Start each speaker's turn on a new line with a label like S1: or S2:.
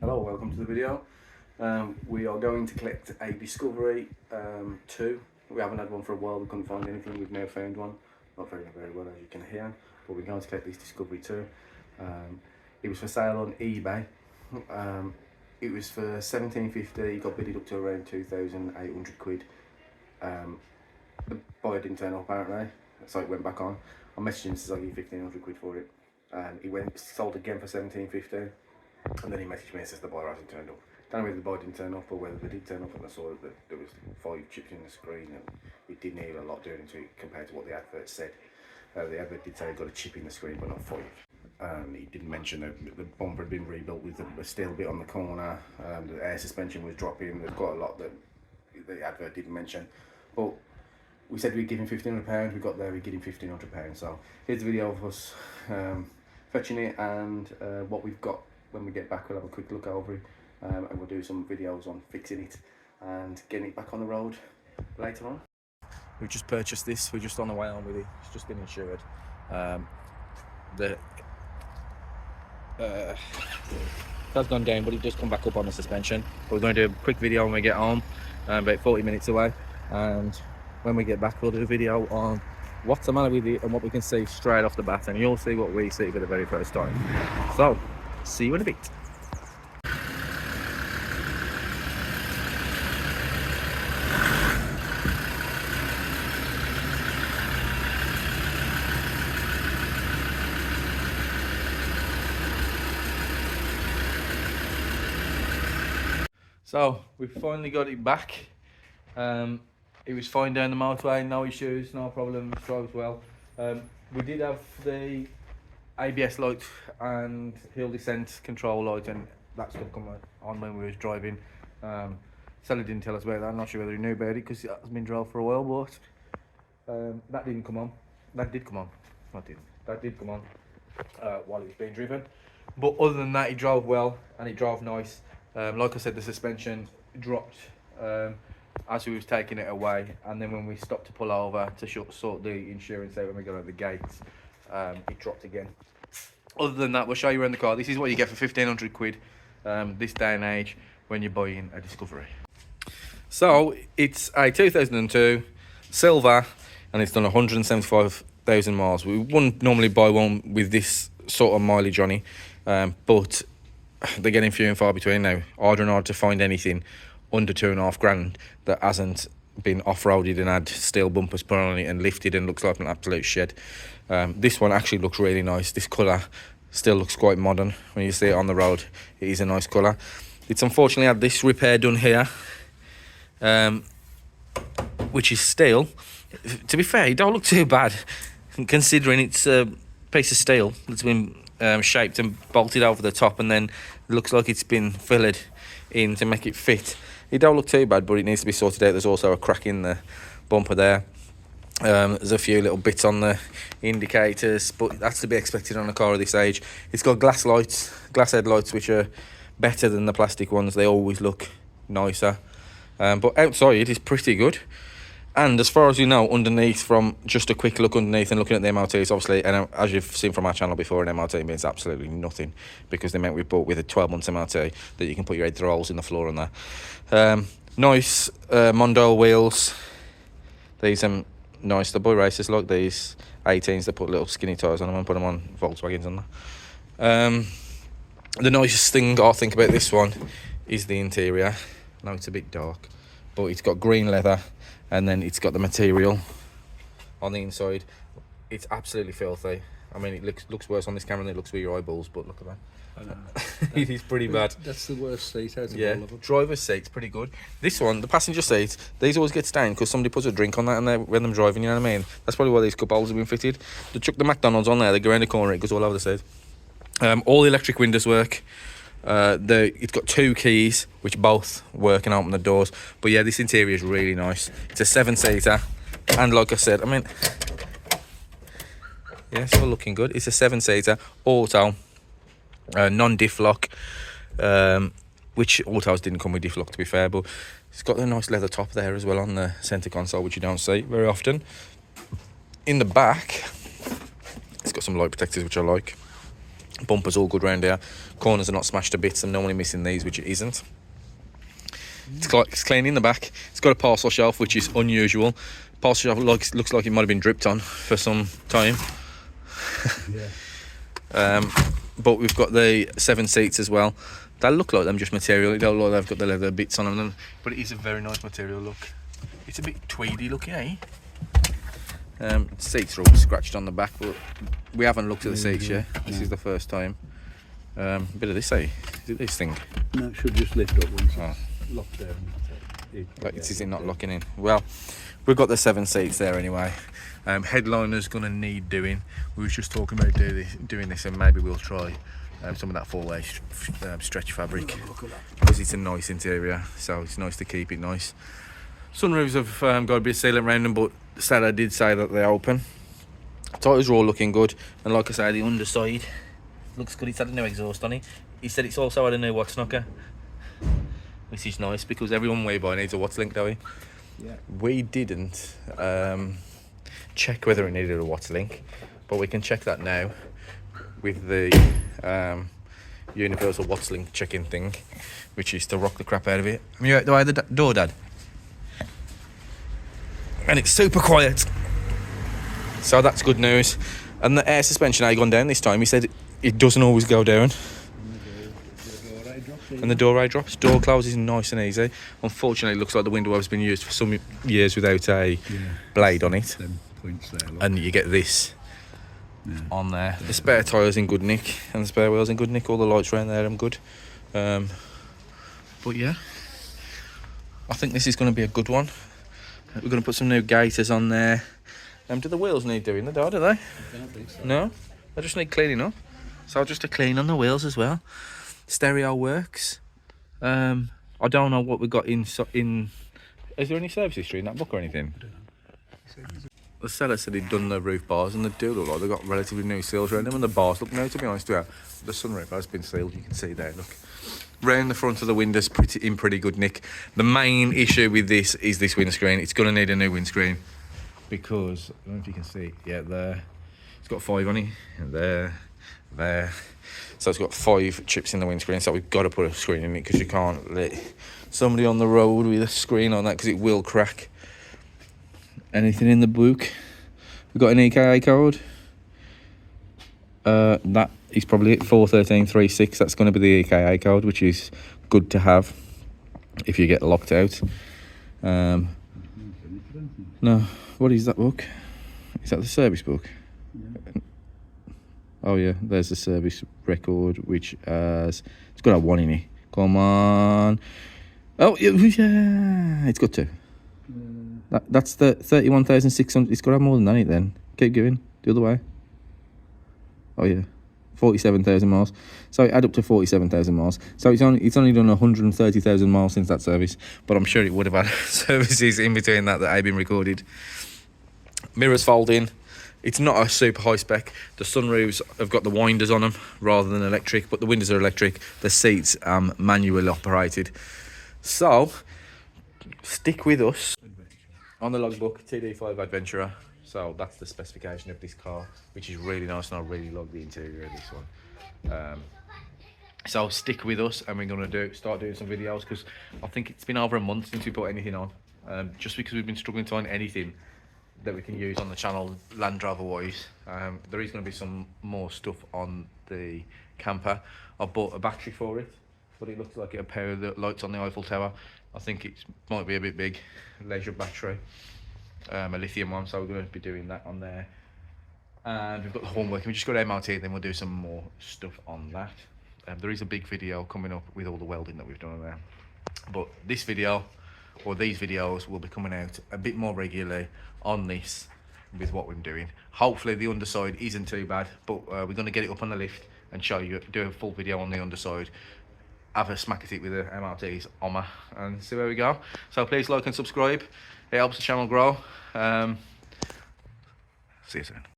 S1: Hello, welcome to the video. We are going to collect a Discovery 2. We haven't had one for a while, we couldn't find anything. We've now found one, not very well as you can hear, but we're going to collect this Discovery 2. It was for sale on eBay. It was for 1750, got bidded up to around 2,800 quid. The buyer didn't turn up apparently, so it went back on. I messaged him, says I'll give you 1,500 quid for it. He went, sold again for 1750. And then he messaged me and says the buyer hasn't turned up. Don't know whether the buyer didn't turn up or whether they did turn up, and I saw that there was 5 chips in the screen and it did need a lot doing to it compared to what the advert said. The advert did say it got a chip in the screen but not 5. He didn't mention that the bumper had been rebuilt with a steel bit on the corner, the air suspension was dropping. There's quite a lot that the advert didn't mention. But we said we'd give him £1,500, we got there, we give him £1,500. So here's the video of us fetching it and what we've got. When we get back, we'll have a quick look over it and we'll do some videos on fixing it and getting it back on the road later on. We've just purchased this, we're just on the way home with it. It's just been insured. The that's gone down, but it does come back up on the suspension. But we're going to do a quick video when we get home, about 40 minutes away, and when we get back we'll do a video on what's the matter with it and what we can see straight off the bat, and you'll see what we see for the very first time. So see you in a bit. So we've finally got it back. It was fine down the motorway, no issues, no problem, it drives well. We did have the ABS light and hill descent control light, and that stuff come on when we was driving. Seller didn't tell us about that. I'm not sure whether he knew about it because it has been drove for a while, but that didn't come on. That did come on. That did come on while it was being driven. But other than that, it drove well and it drove nice. Like I said, the suspension dropped as we was taking it away, and then when we stopped to pull over to sort the insurance out when we got out the gates, it dropped again. Other than that, we'll show you around the car. This is what you get for 1,500 quid this day and age when you're buying a Discovery. So it's a 2002 silver and it's done 175,000 miles. We wouldn't normally buy one with this sort of mileage on it, but they're getting few and far between now. Harder and harder to find anything under 2.5 grand that hasn't been off-roaded and had steel bumpers put on it and lifted and looks like an absolute shed. This one actually looks really nice. This colour still looks quite modern when you see it on the road. It is a nice colour. It's unfortunately had this repair done here, which is steel. To be fair, it don't look too bad considering it's a piece of steel that's been shaped and bolted over the top, and then it looks like it's been filleted in to make it fit. It don't look too bad, but it needs to be sorted out. There's also a crack in the bumper there. There's a few little bits on the indicators, but that's to be expected on a car of this age. It's got glass headlights, which are better than the plastic ones. They always look nicer, but outside it is pretty good. And as far as you know, underneath, from just a quick look underneath and looking at the MOTs, obviously, and as you've seen from our channel before, an MOT means absolutely nothing, because they meant we bought with a 12-month MOT that you can put your head through holes in the floor on there. Nice Mondale wheels. These are nice. The boy racers like these 18s. They put little skinny tyres on them and put them on Volkswagens on there. The nicest thing I think about this one is the interior. I know it's a bit dark, but it's got green leather, and then it's got the material on the inside. It's absolutely filthy. I mean, it looks worse on this camera than it looks with your eyeballs, but look at that.
S2: I know.
S1: It is pretty bad.
S2: That's the worst seat out of
S1: Yeah,
S2: all of them.
S1: driver's seat's pretty good. This one, the passenger seats, these always get stained because somebody puts a drink on that and when them driving, you know what I mean? That's probably why these cup holders have been fitted. They chuck the McDonald's on there, they go around the corner, it goes all over the seat. All the electric windows work. It's got 2 keys which both work and open the doors. But yeah, this interior is really nice. It's a 7-seater, and like I said, I mean, yeah, it's all looking good. It's a 7-seater auto, non-diff lock, which autos didn't come with diff lock, to be fair, but it's got a nice leather top there as well on the centre console, which you don't see very often. In the back, it's got some light protectors which I like. Bumper's all good round here. Corners are not smashed to bits. I'm normally missing these, which it isn't. It's clean in the back. It's got a parcel shelf, which is unusual. Parcel shelf looks like it might have been dripped on for some time.
S2: Yeah.
S1: But we've got the 7 seats as well. They look like them just material. They don't look like they've got the leather bits on them, but it is a very nice material look. It's a bit tweedy looking, eh? Seats are all scratched on the back, but we haven't looked at the seats yet. This is the first time. A bit of this, eh? Is it this thing?
S2: No, it should just lift up once it's locked down.
S1: Is it not locking in? Well, we've got the 7 seats there anyway. Headliner's gonna need doing. We was just talking about doing this, and maybe we'll try some of that 4-way stretch fabric, because it's a nice interior, so it's nice to keep it nice. Sunroofs have got a bit of sealant around them, but Sarah did say that they're open. Tires are all looking good, and like I say, the underside looks good. It's had a new exhaust on it. He said it's also had a new watch knocker, which is nice because everyone we buy needs a watch link, don't we?
S2: Yeah.
S1: We didn't check whether it needed a watch link, but we can check that now with the universal watch link checking thing, which is to rock the crap out of it. Are you out the way of the door, Dad? And it's super quiet, so that's good news. And the air suspension ain't gone down this time. He said it doesn't always go down. And the door eye drops. Door closes nice and easy. Unfortunately, it looks like the window has been used for some years without a blade on it. And you get this on there. The spare tyres in good nick, and the spare wheels in good nick. All the lights around there are good. But yeah, I think this is going to be a good one. We're going to put some new gaiters on there. Do the wheels need doing? They do they?
S2: I don't think so.
S1: No? They just need cleaning up. So just a clean on the wheels as well. Stereo works. I don't know what we got in. Is there any service history in that book or anything?
S2: I don't know.
S1: The seller said he'd done the roof bars, and they do look like they've got relatively new seals around them, and the bars look new, to be honest with you. The sunroof has been sealed, you can see there, look. Round the front of the window's in pretty good nick. The main issue with this is this windscreen. It's going to need a new windscreen because, I don't know if you can see, yeah, there. It's got 5 on it, and there. So it's got 5 chips in the windscreen, so we've got to put a screen in it because you can't let somebody on the road with a screen on that because it will crack. Anything in the book? We've got an EKA code. That is probably it, 41336. That's going to be the EKA code, which is good to have if you get locked out. No, what is that book? Is that the service book?
S2: Yeah.
S1: Oh yeah, there's the service record, which has, it's got a 1 in it. Come on. Oh yeah, it's got 2. That's the 31,600. It's got to have more than that in it then. Keep going. The other way. Oh yeah. 47,000 miles. So it add up to 47,000 miles. So it's only done 130,000 miles since that service. But I'm sure it would have had services in between that have been recorded. Mirrors fold in. It's not a super high spec. The sunroofs have got the winders on them rather than electric, but the windows are electric. The seats manually operated. So stick with us. On the logbook, TD5 Adventurer. So that's the specification of this car, which is really nice, and I really love the interior of this one. So stick with us, and we're going to start doing some videos, because I think it's been over a month since we put anything on. Just because we've been struggling to find anything that we can use on the channel, Land Rover wise. There is going to be some more stuff on the camper. I bought a battery for it, but it looks like it'll power the lights on the Eiffel Tower. I think it might be a bit big. Leisure battery, a lithium one, so we're going to be doing that on there. And we've got the horn working. We just got MOT, then we'll do some more stuff on that. There is a big video coming up with all the welding that we've done on there. But this video, or these videos, will be coming out a bit more regularly on this with what we're doing. Hopefully the underside isn't too bad, but we're going to get it up on the lift and show you, do a full video on the underside. Have a smack at it with the MRT's Oma and see where we go. So please like and subscribe. It helps the channel grow. See you soon.